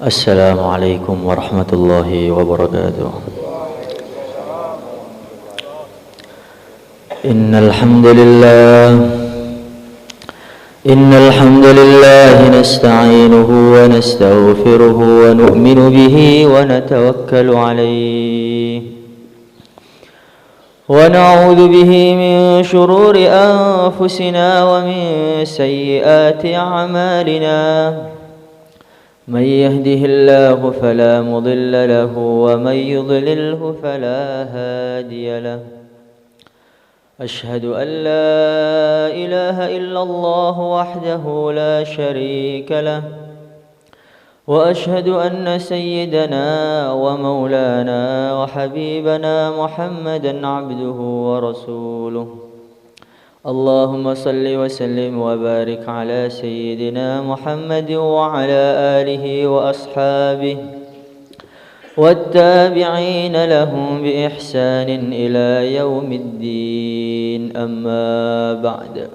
Assalamualaikum warahmatullahi wabarakatuh. Innal hamdalillah nasta'inuhu wa nastaghfiruhu wa nu'minu bihi wa natawakkalu alayhi wa na'udzu bihi min shururi anfusina wa min sayyiati a'malina. من يهده الله فلا مضل له ومن يضلله فلا هادي له أشهد أن لا إله إلا الله وحده لا شريك له وأشهد أن سيدنا ومولانا وحبيبنا محمدا عبده ورسوله اللهم صل وسلم وبارك على سيدنا محمد وعلى آله وأصحابه والتابعين لهم بإحسان إلى يوم الدين أما بعد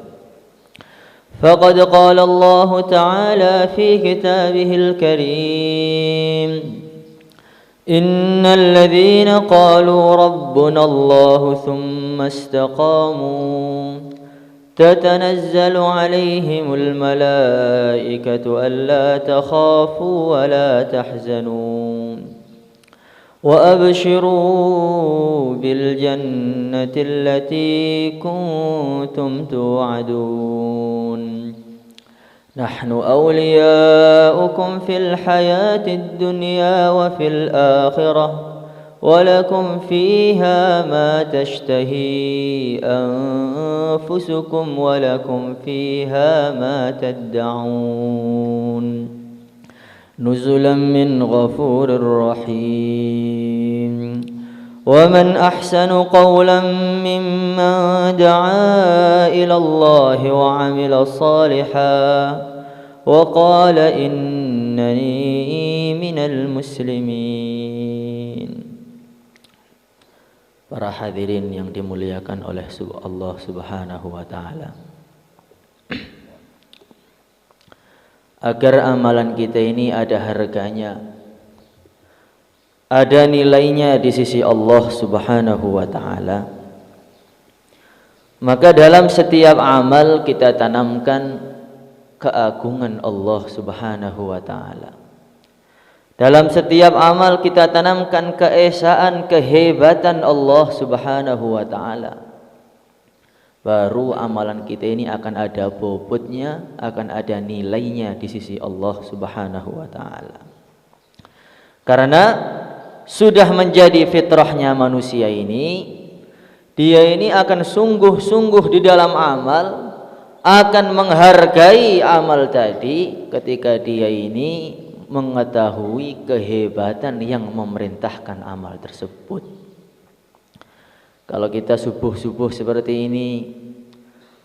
فقد قال الله تعالى في كتابه الكريم إن الذين قالوا ربنا الله ثم استقاموا تتنزل عليهم الملائكة ألا تخافوا ولا تحزنوا وأبشروا بالجنة التي كنتم توعدون نحن أولياؤكم في الحياة الدنيا وفي الآخرة ولكم فيها ما تشتهي أنفسكم ولكم فيها ما تدعون نزلا من غفور رحيم ومن أحسن قولا ممن دعا إلى الله وعمل صالحا وقال إنني من المسلمين. Para hadirin yang dimuliakan oleh Allah Subhanahu wa taala. Agar amalan kita ini ada harganya, ada nilainya di sisi Allah Subhanahu wa taala, maka dalam setiap amal kita tanamkan keagungan Allah Subhanahu wa taala. Dalam setiap amal kita tanamkan keesaan, kehebatan Allah Subhanahu wa taala. Baru amalan kita ini akan ada bobotnya, akan ada nilainya di sisi Allah Subhanahu wa taala. Karena sudah menjadi fitrahnya manusia ini, dia ini akan sungguh-sungguh di dalam amal, akan menghargai amal tadi ketika dia ini mengetahui kehebatan yang memerintahkan amal tersebut. Kalau kita subuh-subuh seperti ini,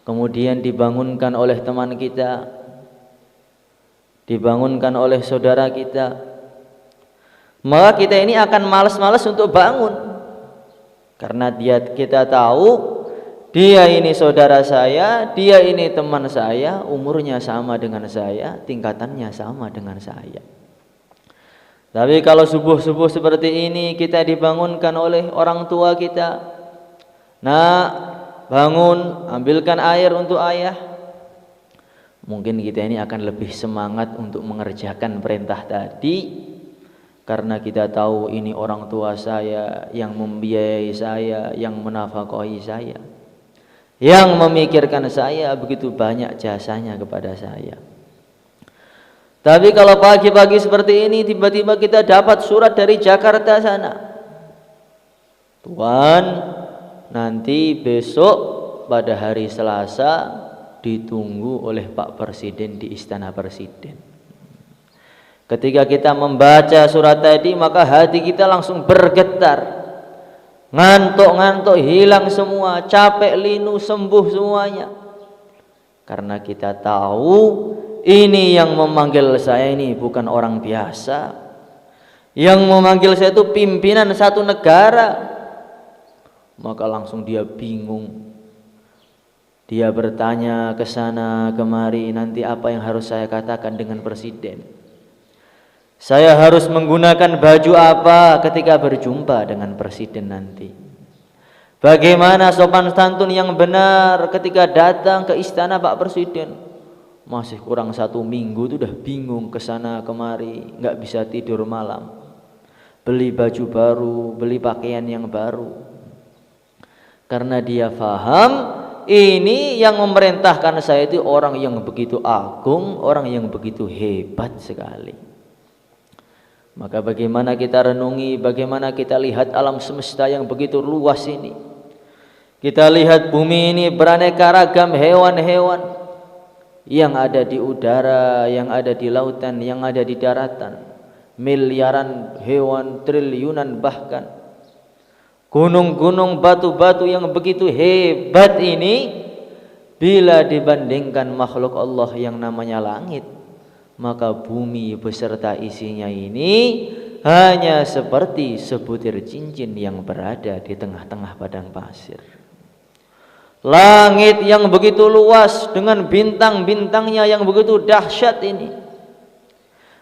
kemudian dibangunkan oleh teman kita, dibangunkan oleh saudara kita, maka kita ini akan malas-malas untuk bangun. Karena kita tahu dia ini saudara saya, dia ini teman saya, umurnya sama dengan saya, tingkatannya sama dengan saya. Tapi kalau subuh-subuh seperti ini kita dibangunkan oleh orang tua kita, "Nak, bangun, ambilkan air untuk ayah." Mungkin kita ini akan lebih semangat untuk mengerjakan perintah tadi, karena kita tahu ini orang tua saya yang membiayai saya, yang menafkahi saya, yang memikirkan saya, begitu banyak jasanya kepada saya. Tapi kalau pagi-pagi seperti ini tiba-tiba kita dapat surat dari Jakarta sana, "Tuan, nanti besok pada hari Selasa ditunggu oleh Pak Presiden di Istana Presiden." Ketika kita membaca surat tadi, maka hati kita langsung bergetar. Ngantuk-ngantuk hilang semua, capek linu sembuh semuanya. Karena kita tahu ini yang memanggil saya ini bukan orang biasa. Yang memanggil saya itu pimpinan satu negara. Maka langsung dia bingung. Dia bertanya ke sana kemari, nanti apa yang harus saya katakan dengan presiden. Saya harus menggunakan baju apa ketika berjumpa dengan presiden nanti? Bagaimana sopan santun yang benar ketika datang ke istana Pak Presiden? Masih kurang 1 minggu itu udah bingung kesana kemari, nggak bisa tidur malam. Beli baju baru, beli pakaian yang baru. Karena dia faham ini yang memerintahkan saya itu orang yang begitu agung, orang yang begitu hebat sekali. Maka bagaimana kita renungi, bagaimana kita lihat alam semesta yang begitu luas ini. Kita lihat bumi ini beraneka ragam hewan-hewan yang ada di udara, yang ada di lautan, yang ada di daratan. Miliaran hewan, triliunan bahkan. Gunung-gunung, batu-batu yang begitu hebat ini, bila dibandingkan makhluk Allah yang namanya langit, maka bumi beserta isinya ini hanya seperti sebutir cincin yang berada di tengah-tengah padang pasir. Langit yang begitu luas dengan bintang-bintangnya yang begitu dahsyat ini,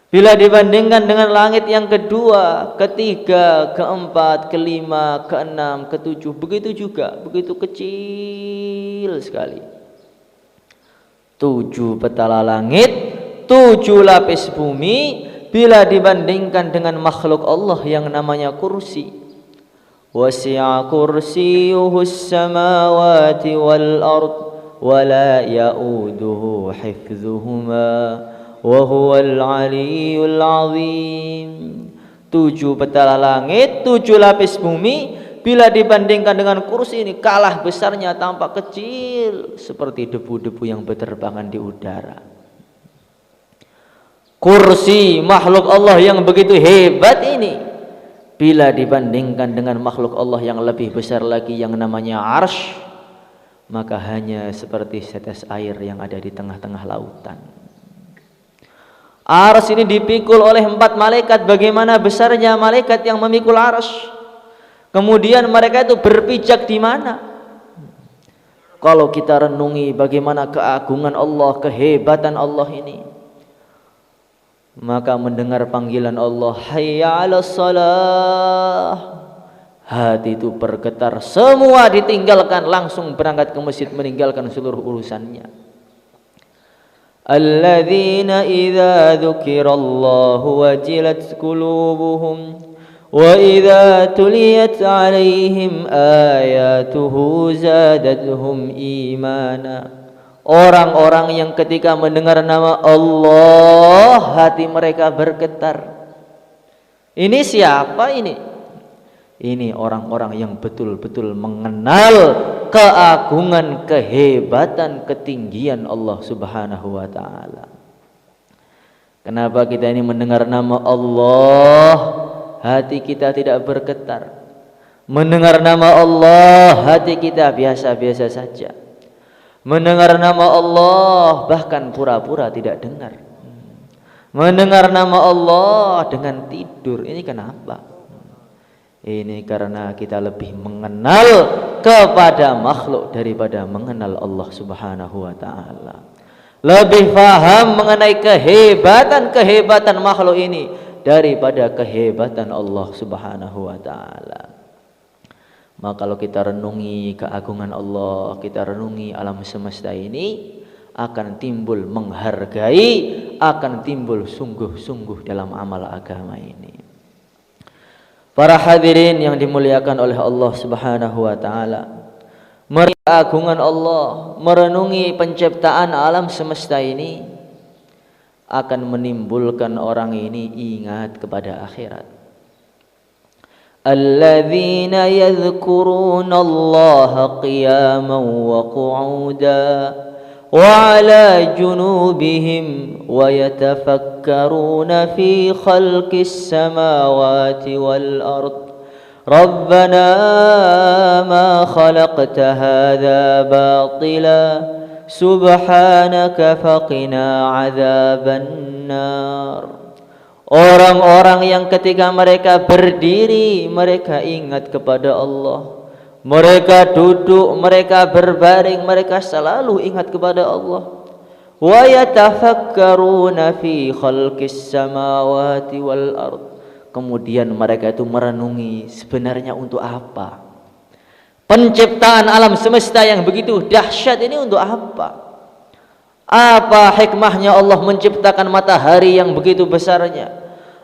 bila dibandingkan dengan langit yang kedua, ketiga, keempat, kelima, keenam, ketujuh, begitu juga, begitu kecil sekali. 7 petala langit, 7 lapis bumi, bila dibandingkan dengan makhluk Allah yang namanya kursi. Wasi'a kursiyuhus samawati wal ard wa la ya'uduhu hifdhuhuma wa huwal aliyyul azim. 7 petala langit, 7 lapis bumi, bila dibandingkan dengan kursi ini kalah besarnya, tampak kecil seperti debu-debu yang berterbangan di udara. Kursi makhluk Allah yang begitu hebat ini, bila dibandingkan dengan makhluk Allah yang lebih besar lagi yang namanya arsy, maka hanya seperti setes air yang ada di tengah-tengah lautan. Arsy ini dipikul oleh 4 malaikat. Bagaimana besarnya malaikat yang memikul arsy? Kemudian mereka itu berpijak di mana? Kalau kita renungi bagaimana keagungan Allah, kehebatan Allah ini, maka mendengar panggilan Allah, hayya 'alas shalah, hati itu bergetar, semua ditinggalkan, langsung berangkat ke masjid, meninggalkan seluruh urusannya. Alladzina idza dzukirallahu wajilat qulubuhum wa idza tuliyat 'alaihim ayatuhu zadatuhum imana. Orang-orang yang ketika mendengar nama Allah hati mereka bergetar. Ini siapa ini? Ini orang-orang yang betul-betul mengenal keagungan, kehebatan, ketinggian Allah Subhanahu wa taala. Kenapa kita ini mendengar nama Allah hati kita tidak bergetar? Mendengar nama Allah hati kita biasa-biasa saja. Mendengar nama Allah bahkan pura-pura tidak dengar. Mendengar nama Allah dengan tidur. Ini kenapa? Ini karena kita lebih mengenal kepada makhluk daripada mengenal Allah Subhanahu wa taala. Lebih paham mengenai kehebatan makhluk ini daripada kehebatan Allah Subhanahu wa taala. Maka kalau kita renungi keagungan Allah, kita renungi alam semesta ini, akan timbul menghargai, akan timbul sungguh-sungguh dalam amal agama ini. Para hadirin yang dimuliakan oleh Allah Subhanahu wa taala, merenungi keagungan Allah, merenungi penciptaan alam semesta ini akan menimbulkan orang ini ingat kepada akhirat. Alladzina yadhkuruna Allah qiyaman wa qu'udan wa 'ala junubihim wa yatafakkaruna fi khalqis samawati wal ard. Rabbana ma khalaqta hadza batila subhanaka faqina 'adzaban nar. Orang-orang yang ketika mereka berdiri, mereka ingat kepada Allah. Mereka duduk, mereka berbaring, mereka selalu ingat kepada Allah. wa yatafakkaruna fi khalqis samawati wal ard. Kemudian mereka itu merenungi sebenarnya untuk apa? Penciptaan alam semesta yang begitu dahsyat ini untuk apa? Apa hikmahnya Allah menciptakan matahari yang begitu besarnya?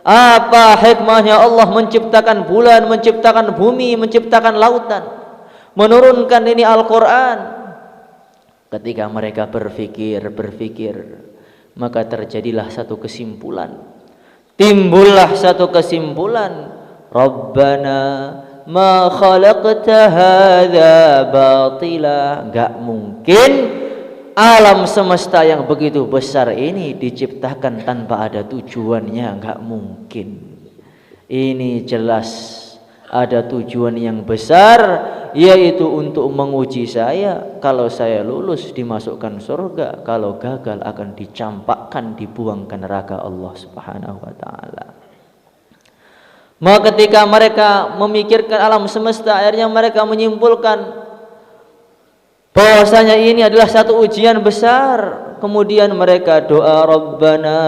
Apa hikmahnya Allah menciptakan bulan, menciptakan bumi, menciptakan lautan, menurunkan ini Al-Quran? Ketika mereka berpikir, maka terjadilah satu kesimpulan. Timbullah satu kesimpulan, Rabbana ma khalaqta hadza batila. Enggak mungkin alam semesta yang begitu besar ini diciptakan tanpa ada tujuannya, enggak mungkin. Ini jelas ada tujuan yang besar, yaitu untuk menguji saya. Kalau saya lulus dimasukkan surga, kalau gagal akan dicampakkan, dibuang ke neraka Allah Subhanahu wa taala. Maka ketika mereka memikirkan alam semesta, akhirnya mereka menyimpulkan bahwasanya ini adalah satu ujian besar. Kemudian mereka doa, Rabbana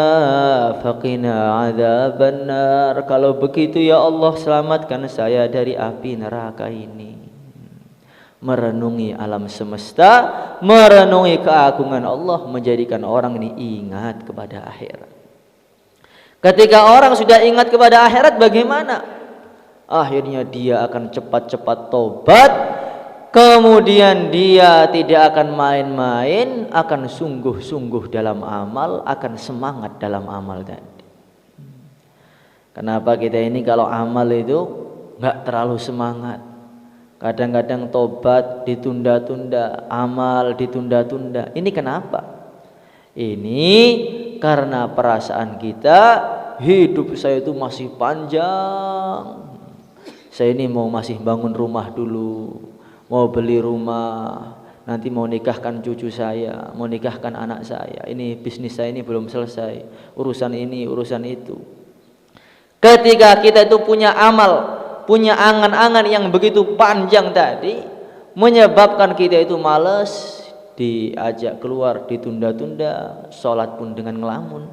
faqina adzabannar. Kalau begitu ya Allah, selamatkan saya dari api neraka ini. Merenungi alam semesta, merenungi keagungan Allah, menjadikan orang ini ingat kepada akhirat. Ketika orang sudah ingat kepada akhirat, bagaimana? Akhirnya dia akan cepat-cepat tobat. Kemudian dia tidak akan main-main, akan sungguh-sungguh dalam amal, akan semangat dalam amal tadi. Kenapa kita ini kalau amal itu nggak terlalu semangat? Kadang-kadang tobat ditunda-tunda, amal ditunda-tunda. Ini kenapa? Ini karena perasaan kita, hidup saya itu masih panjang. Saya ini masih bangun rumah dulu, mau beli rumah, nanti mau nikahkan cucu saya, mau nikahkan anak saya. Ini bisnis saya ini belum selesai, urusan ini, urusan itu. Ketika kita itu punya amal, punya angan-angan yang begitu panjang tadi, menyebabkan kita itu malas, diajak keluar, ditunda-tunda, sholat pun dengan ngelamun.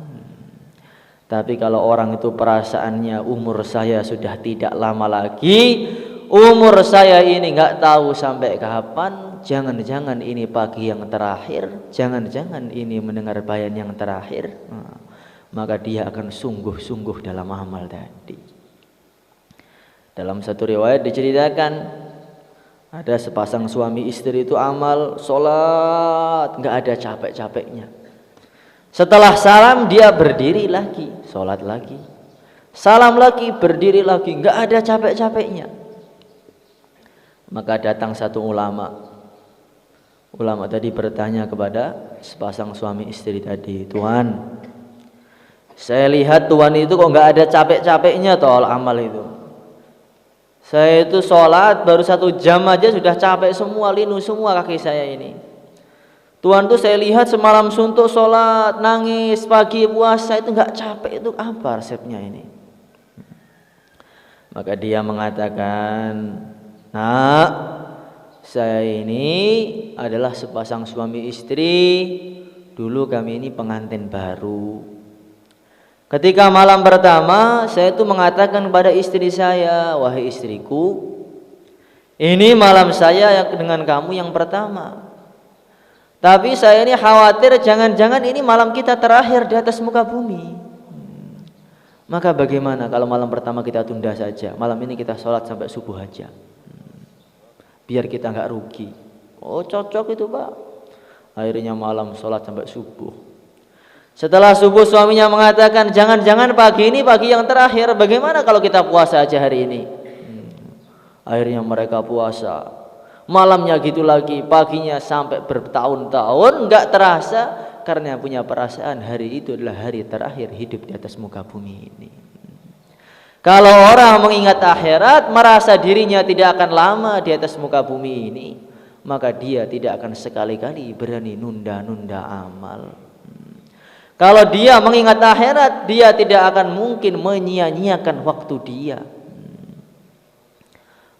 Tapi kalau orang itu perasaannya, umur saya sudah tidak lama lagi, umur saya ini nggak tahu sampai kapan, jangan-jangan ini pagi yang terakhir, jangan-jangan ini mendengar bayan yang terakhir, maka dia akan sungguh-sungguh dalam amal tadi. Dalam satu riwayat diceritakan, ada sepasang suami istri itu amal, sholat, nggak ada capek-capeknya. Setelah salam dia berdiri lagi, sholat lagi, salam lagi, berdiri lagi, nggak ada capek-capeknya. Maka datang satu ulama tadi bertanya kepada sepasang suami istri tadi, Tuhan, saya lihat Tuhan itu kok nggak ada capek-capeknya toh amal itu. Saya itu sholat baru 1 jam aja sudah capek semua, linu semua kaki saya ini. Tuhan tuh saya lihat semalam suntuk sholat, nangis, pagi puasa itu nggak capek, itu apa resepnya ini? Maka dia mengatakan, Nak, saya ini adalah sepasang suami istri. Dulu kami ini pengantin baru. Ketika malam pertama, saya itu mengatakan kepada istri saya, wahai istriku, ini malam saya dengan kamu yang pertama. Tapi saya ini khawatir jangan-jangan ini malam kita terakhir di atas muka bumi. Maka bagaimana kalau malam pertama kita tunda saja, malam ini kita sholat sampai subuh aja, biar kita nggak rugi. Oh cocok itu Pak. Akhirnya malam sholat sampai subuh. Setelah subuh suaminya mengatakan, jangan-jangan pagi ini pagi yang terakhir, bagaimana kalau kita puasa aja hari ini? Akhirnya mereka puasa. Malamnya gitu lagi, paginya sampai bertahun-tahun nggak terasa, karena punya perasaan hari itu adalah hari terakhir hidup di atas muka bumi ini. Kalau orang mengingat akhirat, merasa dirinya tidak akan lama di atas muka bumi ini, maka dia tidak akan sekali-kali berani nunda-nunda amal. Kalau dia mengingat akhirat, dia tidak akan mungkin menyia-nyiakan waktu dia.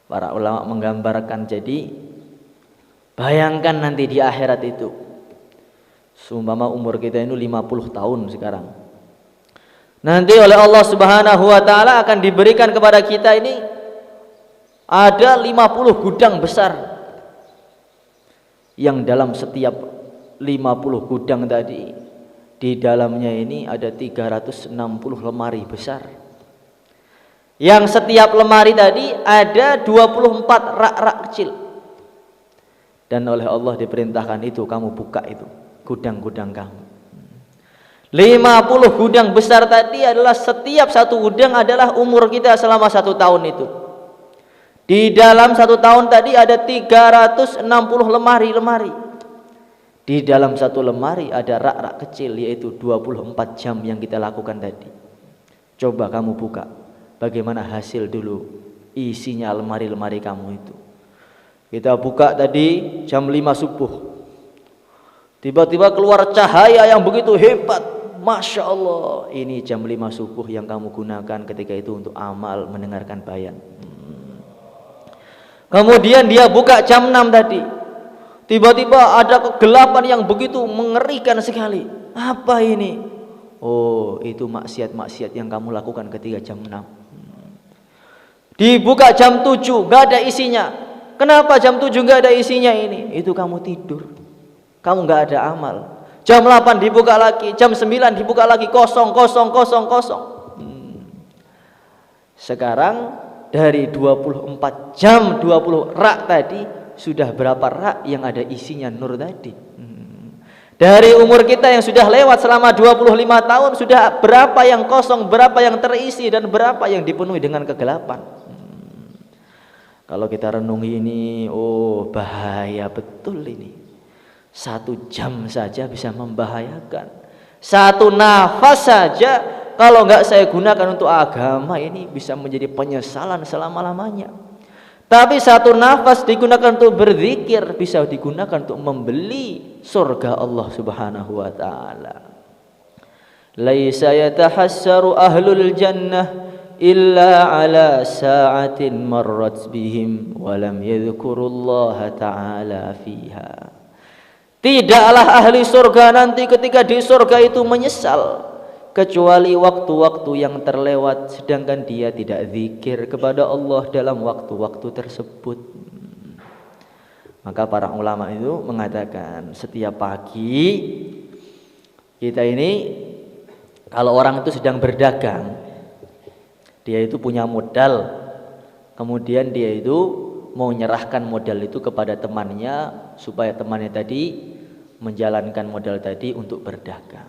Para ulama menggambarkan, jadi bayangkan nanti di akhirat itu, Seumpama umur kita ini 50 tahun sekarang. Nanti oleh Allah Subhanahu wa taala akan diberikan kepada kita ini ada 50 gudang besar. Yang dalam setiap 50 gudang tadi, di dalamnya ini ada 360 lemari besar. Yang setiap lemari tadi ada 24 rak-rak kecil. Dan oleh Allah diperintahkan itu kamu buka itu gudang-gudang kamu. 50 gudang besar tadi adalah setiap satu gudang adalah umur kita selama 1 tahun itu. Di dalam 1 tahun tadi ada 360 lemari-lemari. Di dalam satu lemari ada rak-rak kecil, yaitu 24 jam yang kita lakukan tadi. Coba kamu buka, bagaimana hasil dulu isinya lemari-lemari kamu itu. Kita buka tadi jam 5 subuh. Tiba-tiba keluar cahaya yang begitu hebat. Masya Allah, ini jam 5 subuh yang kamu gunakan ketika itu untuk amal mendengarkan bayan. Kemudian dia buka jam 6 tadi. Tiba-tiba ada kegelapan yang begitu mengerikan sekali. Apa ini? Oh, itu maksiat-maksiat yang kamu lakukan ketika jam 6. Dibuka jam 7, gak ada isinya. Kenapa jam 7 gak ada isinya ini? Itu kamu tidur. Kamu gak ada amal. Jam 8 dibuka lagi, jam 9 dibuka lagi, kosong. Sekarang dari 24 jam 20 rak tadi, sudah berapa rak yang ada isinya nur tadi? Dari umur kita yang sudah lewat selama 25 tahun, sudah berapa yang kosong, berapa yang terisi, dan berapa yang dipenuhi dengan kegelapan? Kalau kita renungi ini, oh bahaya betul ini. 1 jam saja bisa membahayakan. 1 nafas saja kalau nggak saya gunakan untuk agama ini bisa menjadi penyesalan selama-lamanya. Tapi 1 nafas digunakan untuk berzikir bisa digunakan untuk membeli surga Allah Subhanahu wa taala. Laisa yatahassaru ahlul jannah illa ala sa'atin marrat bihim wa lam yadhkurullaha ta'ala fiha. Tidaklah ahli surga nanti ketika di surga itu menyesal kecuali waktu-waktu yang terlewat sedangkan dia tidak zikir kepada Allah dalam waktu-waktu tersebut. Maka para ulama itu mengatakan setiap pagi kita ini, kalau orang itu sedang berdagang, dia itu punya modal, kemudian dia itu mau menyerahkan modal itu kepada temannya supaya temannya tadi menjalankan modal tadi untuk berdagang.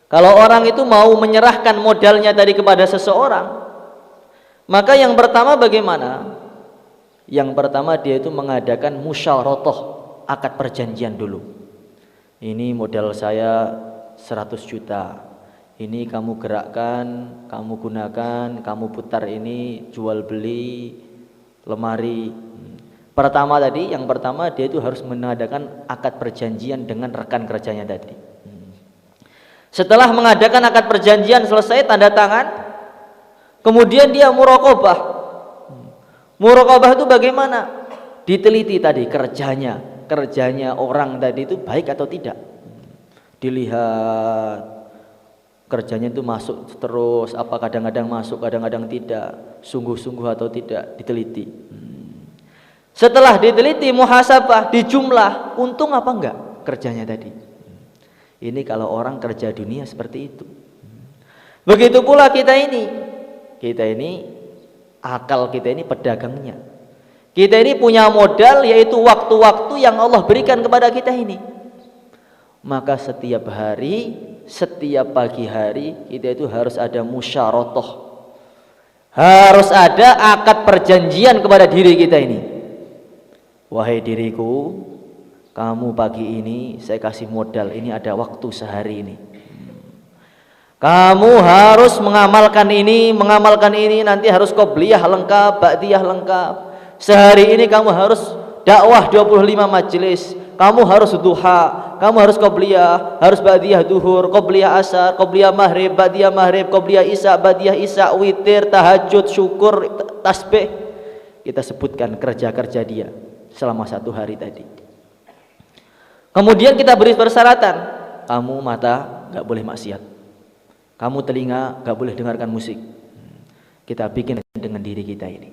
Kalau orang itu mau menyerahkan modalnya tadi kepada seseorang, maka yang pertama bagaimana? Yang pertama dia itu mengadakan musyawarah, akad perjanjian dulu. Ini modal saya 100 juta. Ini kamu gerakkan, kamu gunakan, kamu putar ini, jual beli lemari. Yang pertama dia itu harus mengadakan akad perjanjian dengan rekan kerjanya tadi. Setelah mengadakan akad perjanjian selesai, tanda tangan, kemudian dia muraqabah. Muraqabah itu bagaimana? Diteliti tadi kerjanya orang tadi itu baik atau tidak. Dilihat kerjanya itu masuk terus, apa kadang-kadang masuk, kadang-kadang tidak, sungguh-sungguh atau tidak, diteliti. Setelah diteliti, muhasabah, dijumlah, untung apa enggak kerjanya tadi. Ini kalau orang kerja dunia seperti itu. Begitu pula kita ini akal kita ini pedagangnya. Kita ini punya modal, yaitu waktu-waktu yang Allah berikan kepada kita ini. Maka setiap hari, setiap pagi hari kita itu harus ada musyawarah, harus ada akad perjanjian kepada diri kita ini. Wahai diriku, kamu pagi ini saya kasih modal, ini ada waktu sehari ini. Kamu harus mengamalkan ini, nanti harus qobliyah lengkap, ba'diyah lengkap. Sehari ini kamu harus dakwah 25 majelis, kamu harus duha, kamu harus qobliyah, harus ba'diyah duhur, qobliyah asar, qobliyah maghrib, ba'diyah maghrib, qobliyah isya, ba'diyah isya, witir, tahajud, syukur, tasbih. Kita sebutkan kerja-kerja dia selama 1 hari tadi. Kemudian kita beri persyaratan, kamu mata nggak boleh maksiat, kamu telinga nggak boleh dengarkan musik. Kita bikin dengan diri kita ini.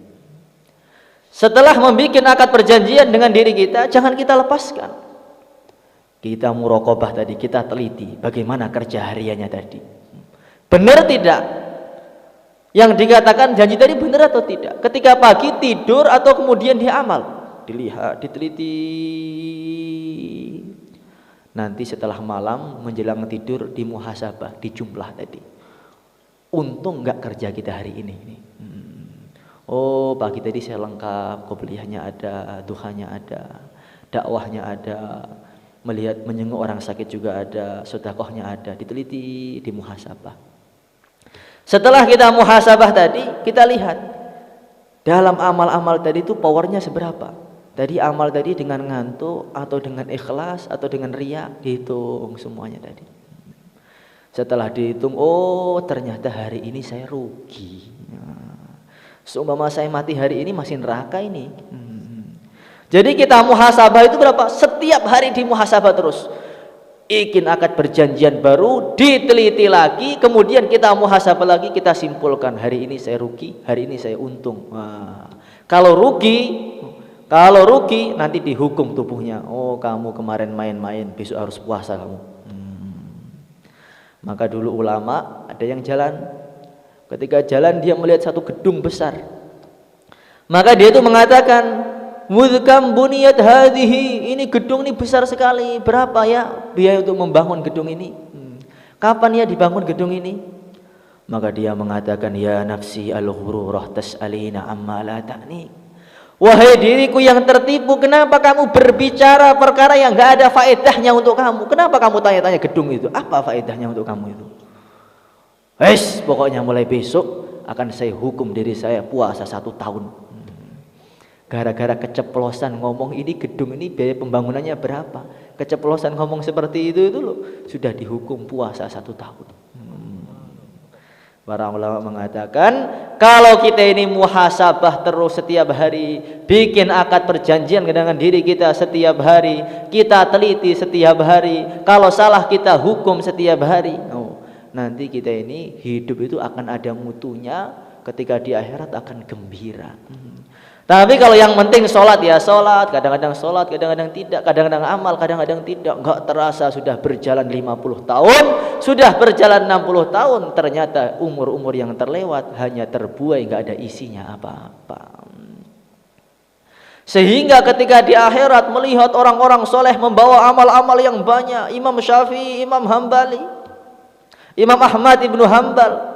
Setelah membuat akad perjanjian dengan diri kita, jangan kita lepaskan. Kita muraqabah tadi, kita teliti bagaimana kerja hariannya tadi. Benar tidak? Yang dikatakan janji tadi benar atau tidak? Ketika pagi tidur atau kemudian dia amal, dilihat, diteliti. Nanti setelah malam menjelang tidur dimuhasabah, dijumlah tadi. Untung nggak kerja kita hari ini. Oh, pagi tadi saya lengkap, qobliyahnya ada, duhanya ada, dakwahnya ada, melihat menyenguk orang sakit juga ada, sedekahnya ada, diteliti, dimuhasabah. Setelah kita muhasabah tadi, kita lihat dalam amal-amal tadi itu powernya seberapa. Tadi amal tadi dengan ngantuk atau dengan ikhlas atau dengan riya, dihitung semuanya tadi. Setelah dihitung, oh ternyata hari ini saya rugi. Seumpama saya mati hari ini masih neraka ini. Jadi kita muhasabah itu berapa? Setiap hari dimuhasabah terus. Bikin akad perjanjian baru, diteliti lagi, kemudian kita muhasabah lagi, kita simpulkan hari ini saya rugi, hari ini saya untung. Kalau rugi nanti dihukum tubuhnya. Oh, kamu kemarin main-main, besok harus puasa kamu. Maka dulu ulama ada yang jalan. Ketika jalan dia melihat satu gedung besar. Maka dia itu mengatakan, "Mudkam buniyat hadhihi." Ini gedung ini besar sekali. Berapa ya biaya untuk membangun gedung ini? Kapan ya dibangun gedung ini? Maka dia mengatakan, "Ya nafsi al-ghururah tas'alina amma la ta'ni." Wahai diriku yang tertipu, kenapa kamu berbicara perkara yang enggak ada faedahnya untuk kamu? Kenapa kamu tanya-tanya gedung itu? Apa faedahnya untuk kamu itu? Pokoknya mulai besok akan saya hukum diri saya puasa 1 tahun. Gara-gara keceplosan ngomong ini gedung ini biaya pembangunannya berapa? Keceplosan ngomong seperti itu loh, sudah dihukum puasa 1 tahun. Para ulama mengatakan kalau kita ini muhasabah terus setiap hari, bikin akad perjanjian dengan diri kita setiap hari, kita teliti setiap hari, kalau salah kita hukum setiap hari. Nanti kita ini hidup itu akan ada mutunya, ketika di akhirat akan gembira. Tapi kalau yang penting sholat ya sholat, kadang-kadang sholat, kadang-kadang tidak, kadang-kadang amal, kadang-kadang tidak, enggak terasa sudah berjalan 50 tahun, sudah berjalan 60 tahun, ternyata umur-umur yang terlewat hanya terbuai, enggak ada isinya apa-apa. Sehingga ketika di akhirat melihat orang-orang soleh membawa amal-amal yang banyak, Imam Syafi'i, Imam Hambali, Imam Ahmad ibnu Hanbal,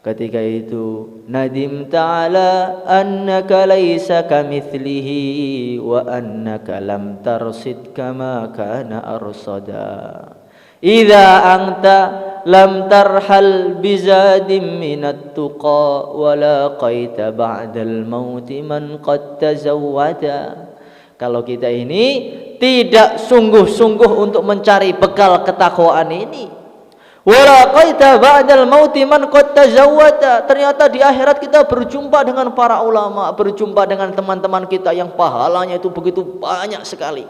ketika itu nadim ta'ala annaka laisa kamithlihi wa annaka lam tarsid kama kana arsada idza anta lam tarhal bizadim minat tuqa wa laqaita ba'dal mauti man qad tazawwada. Kalau kita ini tidak sungguh-sungguh untuk mencari bekal ketakwaan ini, walaqaita ba'dal mauti man qad tazawwada, ternyata di akhirat kita berjumpa dengan para ulama, berjumpa dengan teman-teman kita yang pahalanya itu begitu banyak sekali.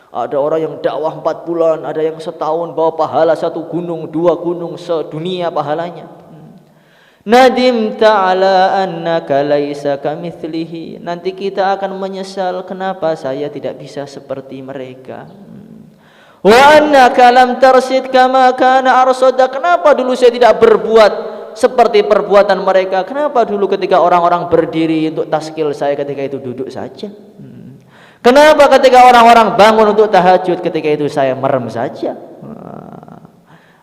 Ada orang yang dakwah 4 bulan, ada yang setahun bawa pahala 1 gunung, 2 gunung, sedunia pahalanya. Nadim ta'ala annaka laisa kamithlihi, nanti kita akan menyesal kenapa saya tidak bisa seperti mereka. Wa annaka lam tarsid kama kana arsada, kenapa dulu saya tidak berbuat seperti perbuatan mereka? Kenapa dulu ketika orang-orang berdiri untuk taskil saya ketika itu duduk saja? Kenapa ketika orang-orang bangun untuk tahajud ketika itu saya merem saja?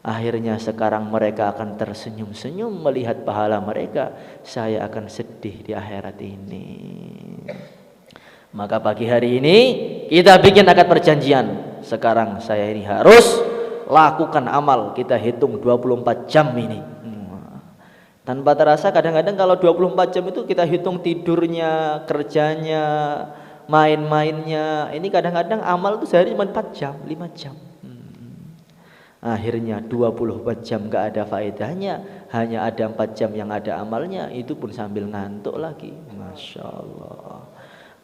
Akhirnya sekarang mereka akan tersenyum-senyum melihat pahala mereka, saya akan sedih di akhirat ini. Maka pagi hari ini kita bikin akad perjanjian. Sekarang saya ini harus lakukan amal, kita hitung 24 jam ini. Tanpa terasa kadang-kadang kalau 24 jam itu kita hitung tidurnya, kerjanya, main-mainnya. Ini kadang-kadang amal itu sehari cuma 4 jam, 5 jam. Akhirnya 24 jam gak ada faedahnya, hanya ada 4 jam yang ada amalnya, itu pun sambil ngantuk lagi. Masya Allah.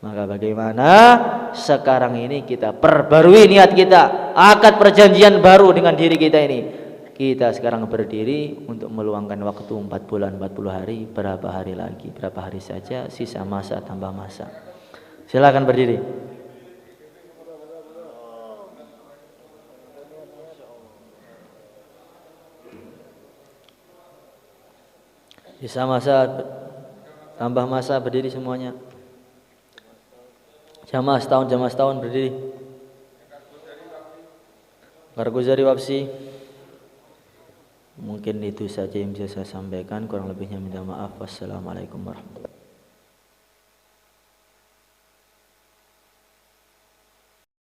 Maka bagaimana sekarang ini kita perbarui niat kita, akad perjanjian baru dengan diri kita ini. Kita sekarang berdiri untuk meluangkan waktu 4 bulan 40 hari, berapa hari lagi, berapa hari saja, sisa masa tambah masa. Silakan berdiri. Sisa masa tambah masa, berdiri semuanya. Jamaah setahun berdiri. Karguzari Wapsi. Mungkin itu saja yang bisa saya sampaikan, kurang lebihnya minta maaf. Wassalamualaikum warahmatullahi wabarakatuh.